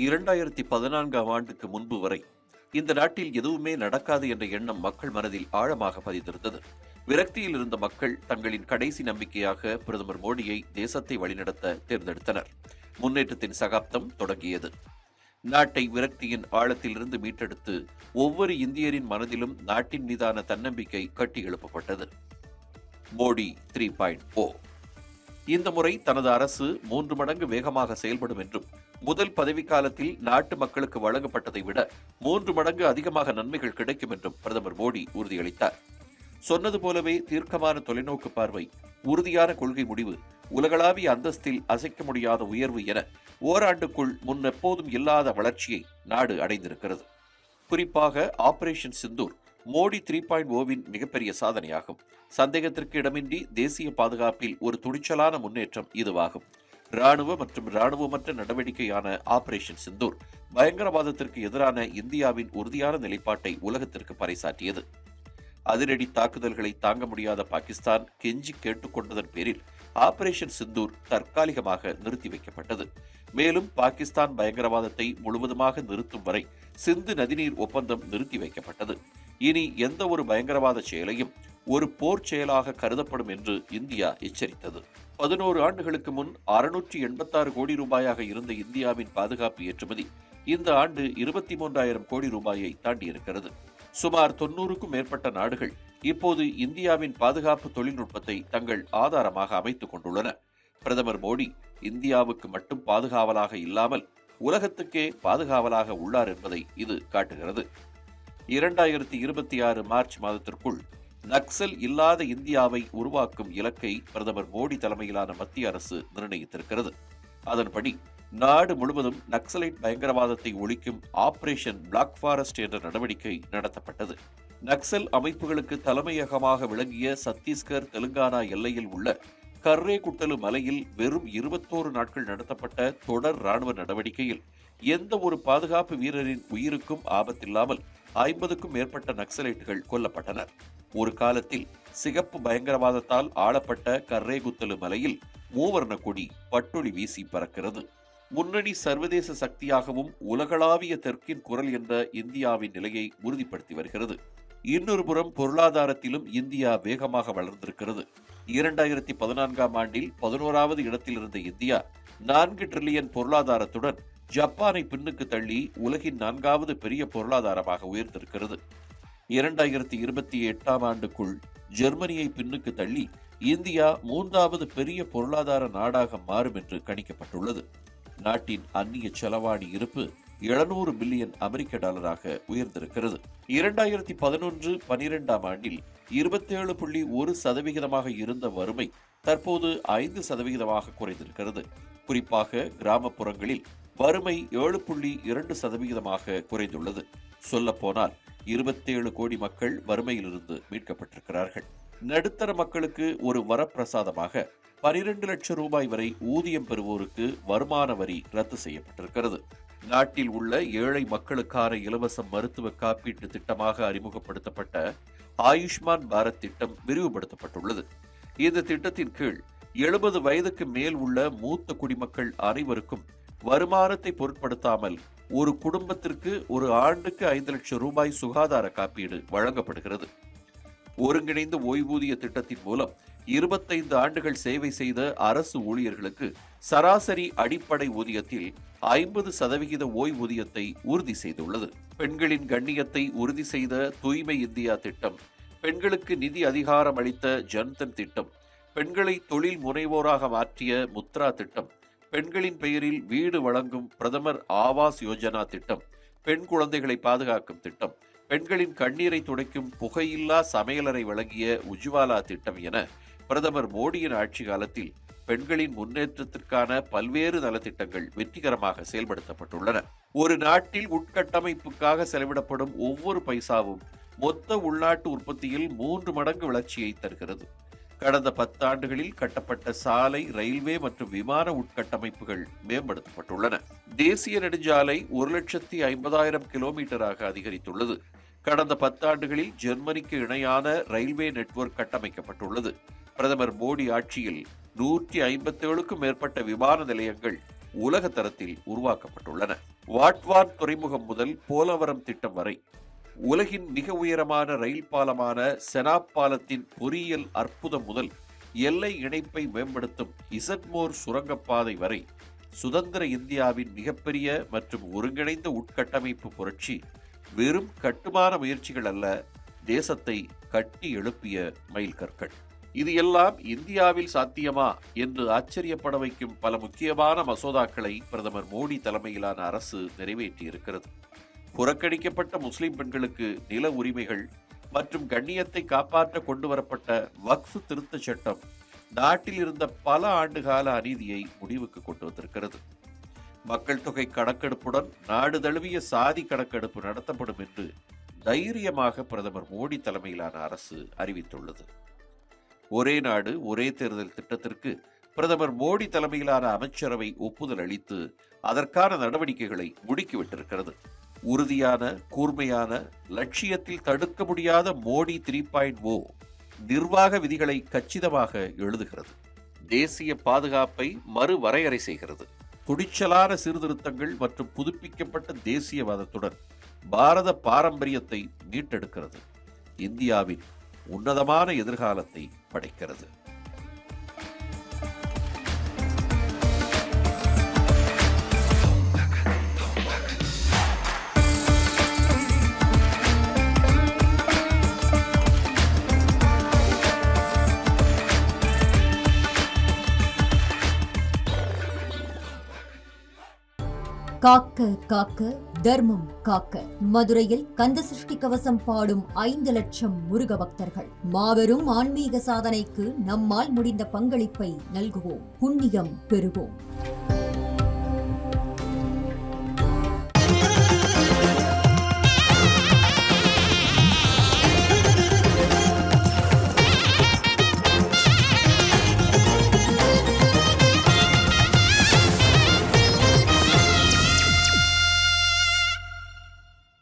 2014ஆம் ஆண்டுக்கு முன்பு வரை இந்த நாட்டில் எதுவுமே நடக்காது என்ற எண்ணம் மக்கள் மனதில் ஆழமாக பதிந்திருந்தது. விரக்தியில் இருந்த மக்கள் தங்களின் கடைசி நம்பிக்கையாக பிரதமர் மோடியை தேசத்தை வழிநடத்த தேர்ந்தெடுத்தனர். முன்னேற்றத்தின் சகாப்தம் தொடங்கியது. நாட்டை விரக்தியின் ஆழத்திலிருந்து மீட்டெடுத்து ஒவ்வொரு இந்தியரின் மனதிலும் நாட்டின் மீதான தன்னம்பிக்கை கட்டி எழுப்பப்பட்டது. மோடி 3.0 இந்த முறை தனது அரசு 3 மடங்கு வேகமாக செயல்படும் என்றும், முதல் பதவிக்காலத்தில் நாட்டு மக்களுக்கு வழங்கப்பட்டதை விட 3 மடங்கு அதிகமாக நன்மைகள் கிடைக்கும் என்றும் பிரதமர் மோடி உறுதியளித்தார். சொன்னது போலவே தீர்க்கமான தொலைநோக்கு பார்வை, உறுதியான கொள்கை முடிவு, உலகளாவிய அந்தஸ்தில் அசைக்க முடியாத உயர்வு என ஓராண்டுக்குள் முன்னெப்போதும் இல்லாத வளர்ச்சியை நாடு அடைந்திருக்கிறது. குறிப்பாக ஆபரேஷன் சிந்தூர் மோடி 3.0வின் மிகப்பெரிய சாதனையாகும். சந்தேகத்திற்கு இடமின்றி தேசிய பாதுகாப்பில் ஒரு துணிச்சலான முன்னேற்றம் இதுவாகும். ராணுவ மற்றும் ராணுவமற்ற நடவடிக்கையான ஆபரேஷன் சிந்தூர் பயங்கரவாதத்திற்கு எதிரான இந்தியாவின் உறுதியான நிலைப்பாட்டை உலகத்திற்கு பறைசாற்றியது. அதிரடி தாக்குதல்களை தாங்க முடியாத பாகிஸ்தான் கெஞ்சி கேட்டுக்கொண்டதன் பேரில் ஆபரேஷன் சிந்தூர் தற்காலிகமாக நிறுத்தி வைக்கப்பட்டது. மேலும் பாகிஸ்தான் பயங்கரவாதத்தை முழுவதுமாக நிறுத்தும் வரை சிந்து நதிநீர் ஒப்பந்தம் நிறுத்தி வைக்கப்பட்டது. இனி எந்த ஒரு பயங்கரவாத செயலையும் ஒரு போர் செயலாக கருதப்படும் என்று இந்தியா எச்சரித்தது. 11 ஆண்டுகளுக்கு முன் 686 கோடி ரூபாயாக இருந்த இந்தியாவின் பாதுகாப்பு ஏற்றுமதி இந்த ஆண்டு 23,000 கோடி ரூபாயை தாண்டியிருக்கிறது. சுமார் 90க்கும் மேற்பட்ட நாடுகள் இப்போது இந்தியாவின் பாதுகாப்பு தொழில்நுட்பத்தை தங்கள் ஆதாரமாக அமைத்துக் கொண்டுள்ளன. பிரதமர் மோடி இந்தியாவுக்கு மட்டும் பாதுகாவலாக இல்லாமல் உலகத்துக்கே பாதுகாவலாக உள்ளார் என்பதை இது காட்டுகிறது. 2026 மார்ச் மாதத்திற்குள் நக்சல் இல்லாத இந்தியாவை உருவாக்கும் இலக்கை பிரதமர் மோடி தலைமையிலான மத்திய அரசு நிர்ணயித்திருக்கிறது. அதன்படி நாடு முழுவதும் நக்சலைட் பயங்கரவாதத்தை ஒழிக்கும் ஆபரேஷன் பிளாக் ஃபாரஸ்ட் என்ற நடவடிக்கை நடத்தப்பட்டது. நக்சல் அமைப்புகளுக்கு தலைமையகமாக விளங்கிய சத்தீஸ்கர் தெலுங்கானா எல்லையில் உள்ள கர்ரேகுட்டலு மலையில் வெறும் 21 நாட்கள் நடத்தப்பட்ட தொடர் ராணுவ நடவடிக்கையில் எந்த ஒரு பாதுகாப்பு வீரரின் உயிருக்கும் ஆபத்தில்லாமல் 50க்கும் மேற்பட்ட நக்சலைட்டுகள் கொல்லப்பட்டனர். ஒரு காலத்தில் சிகப்பு பயங்கரவாதத்தால் ஆளப்பட்ட கர்ரேகுத்தலு மலையில் மூவர்ண கொடி பட்டொளி வீசி பறக்கிறது. முன்னணி சர்வதேச சக்தியாகவும் உலகளாவிய தெற்கின் குரல் என்ற இந்தியாவின் நிலையை உறுதிப்படுத்தி வருகிறது. இன்னொரு புறம் பொருளாதாரத்திலும் இந்தியா வேகமாக வளர்ந்திருக்கிறது. 2014ஆம் ஆண்டில் 11வது இடத்தில் இருந்த இந்தியா 4 டிரில்லியன் பொருளாதாரத்துடன் ஜப்பானை பின்னுக்கு தள்ளி உலகின் 4வது பெரிய பொருளாதாரமாக உயர்ந்திருக்கிறது. 2028ஆம் ஆண்டுக்குள் ஜெர்மனியை பின்னுக்கு தள்ளி இந்தியா 3வது பெரிய பொருளாதார நாடாக மாறும் என்று கணிக்கப்பட்டுள்ளது. நாட்டின் அந்நிய செலவாணி இருப்பு 700 பில்லியன் அமெரிக்க டாலராக உயர்ந்திருக்கிறது. 2011-12ஆம் ஆண்டில் 27.1% இருந்த வறுமை தற்போது 5% குறைந்திருக்கிறது. குறிப்பாக கிராமப்புறங்களில் வறுமை 7.2% குறைந்துள்ளது. சொல்லப்போனால் 27 கோடி மக்கள் வறுமையிலிருந்து மீட்கப்பட்டிருக்கிறார்கள். நடுத்தர மக்களுக்கு ஒரு வரப்பிரசாதமாக 12 லட்சம் ரூபாய் வரை ஊதியம் பெறுவோருக்கு வருமான வரி ரத்து செய்யப்பட்டிருக்கிறது. நாட்டில் உள்ள ஏழை மக்களுக்கான இலவச மருத்துவ காப்பீட்டு திட்டமாக அறிமுகப்படுத்தப்பட்ட ஆயுஷ்மான் பாரத் திட்டம் விரிவுபடுத்தப்பட்டுள்ளது. இந்த திட்டத்தின் கீழ் 70 வயதுக்கு மேல் உள்ள மூத்த குடிமக்கள் அனைவருக்கும் வருமானத்தை பொருட்படுத்தாமல் ஒரு குடும்பத்திற்கு ஒரு ஆண்டுக்கு 5 லட்சம் ரூபாய் சுகாதார காப்பீடு வழங்கப்படுகிறது. ஒருங்கிணைந்த ஓய்வூதிய திட்டத்தின் மூலம் 25 ஆண்டுகள் சேவை செய்த அரசு ஊழியர்களுக்கு சராசரி அடிப்படை ஊதியத்தில் 50% ஓய்வூதியத்தை உறுதி செய்துள்ளது. பெண்களின் கண்ணியத்தை உறுதி செய்த தூய்மை இந்தியா திட்டம், பெண்களுக்கு நிதி அதிகாரம் அளித்த ஜன்தன் திட்டம், பெண்களை தொழில் முனைவோராக மாற்றிய முத்ரா திட்டம், பெண்களின் பெயரில் வீடு வழங்கும் பிரதமர் ஆவாஸ் யோஜனா திட்டம், பெண் குழந்தைகளை பாதுகாக்கும் திட்டம், பெண்களின் கண்ணீரை துடைக்கும் புகையில்லா சமையலறை வழங்கிய உஜ்வாலா திட்டம் என பிரதமர் மோடியின் ஆட்சி காலத்தில் பெண்களின் முன்னேற்றத்திற்கான பல்வேறு நலத்திட்டங்கள் வெற்றிகரமாக செயல்படுத்தப்பட்டுள்ளன. ஒரு நாட்டில் உட்கட்டமைப்புக்காக செலவிடப்படும் ஒவ்வொரு பைசாவும் மொத்த உள்நாட்டு உற்பத்தியில் 3 மடங்கு வளர்ச்சியை தருகிறது. கடந்த 10 ஆண்டுகளில் கட்டப்பட்ட சாலை, ரயில்வே மற்றும் விமான உட்கட்டமைப்புகள் மேம்படுத்தப்பட்டுள்ளன. தேசிய நெடுஞ்சாலை 1,50,000 கிலோமீட்டராக அதிகரித்துள்ளது. கடந்த 10 ஆண்டுகளில் ஜெர்மனிக்கு இணையான ரயில்வே நெட்வொர்க் கட்டமைக்கப்பட்டுள்ளது. பிரதமர் மோடி ஆட்சியில் 157க்கும் மேற்பட்ட விமான நிலையங்கள் உலக தரத்தில் உருவாக்கப்பட்டுள்ளன. வாட்வான் துறைமுகம் முதல் போலவரம் திட்டம் வரை, உலகின் மிக உயரமான ரயில் பாலமான செனாப் பாலத்தின் பொறியியல் அற்புதம் முதல் எல்லை இணைப்பை மேம்படுத்தும் இசட்மோர் சுரங்கப்பாதை வரை, சுதந்திர இந்தியாவின் மிகப்பெரிய மற்றும் ஒருங்கிணைந்த உட்கட்டமைப்பு புரட்சி வெறும் கட்டுமான முயற்சிகள் அல்ல, தேசத்தை கட்டி எழுப்பிய மைல்கற்கள். இது எல்லாம் இந்தியாவில் சாத்தியமா என்று ஆச்சரியப்பட வைக்கும் பல முக்கியமான மசோதாக்களை பிரதமர் மோடி தலைமையிலான அரசு நிறைவேற்றியிருக்கிறது. புறக்கணிக்கப்பட்ட முஸ்லிம் பெண்களுக்கு நில உரிமைகள் மற்றும் கண்ணியத்தை காப்பாற்ற கொண்டுவரப்பட்ட வக்ஃப் திருத்த சட்டம் நாட்டில் இருந்த பல ஆண்டுகால அநீதியை முடிவுக்கு கொண்டு வந்திருக்கிறது. மக்கள் தொகை கணக்கெடுப்புடன் நாடு தழுவிய சாதி கணக்கெடுப்பு நடத்தப்படும் என்று தைரியமாக பிரதமர் மோடி தலைமையிலான அரசு அறிவித்துள்ளது. ஒரே நாடு ஒரே தேர்தல் திட்டத்திற்கு பிரதமர் மோடி தலைமையிலான அமைச்சரவை ஒப்புதல் அளித்து அதற்கான நடவடிக்கைகளை முடுக்கிவிட்டிருக்கிறது. உறுதியான, கூர்மையான, லட்சியத்தில் தடுக்க முடியாத மோடி 3.0 நிர்வாக விதிகளை கச்சிதமாக எழுதுகிறது. தேசிய பாதுகாப்பை மறுவரையறை செய்கிறது. துணிச்சலான சீர்திருத்தங்கள் மற்றும் புதுப்பிக்கப்பட்ட தேசியவாதத்துடன் பாரத பாரம்பரியத்தை மீட்டெடுக்கிறது. இந்தியாவின் உன்னதமான எதிர்காலத்தை படைக்கிறது. காக்க காக்க தர்மம் காக்க. மதுரையில் கந்த சஷ்டி கவசம் பாடும் 5 லட்சம் முருக பக்தர்கள். மாபெரும் ஆன்மீக சாதனைக்கு நம்மால் முடிந்த பங்களிப்பை நல்குவோம், புண்ணியம் பெறுவோம்.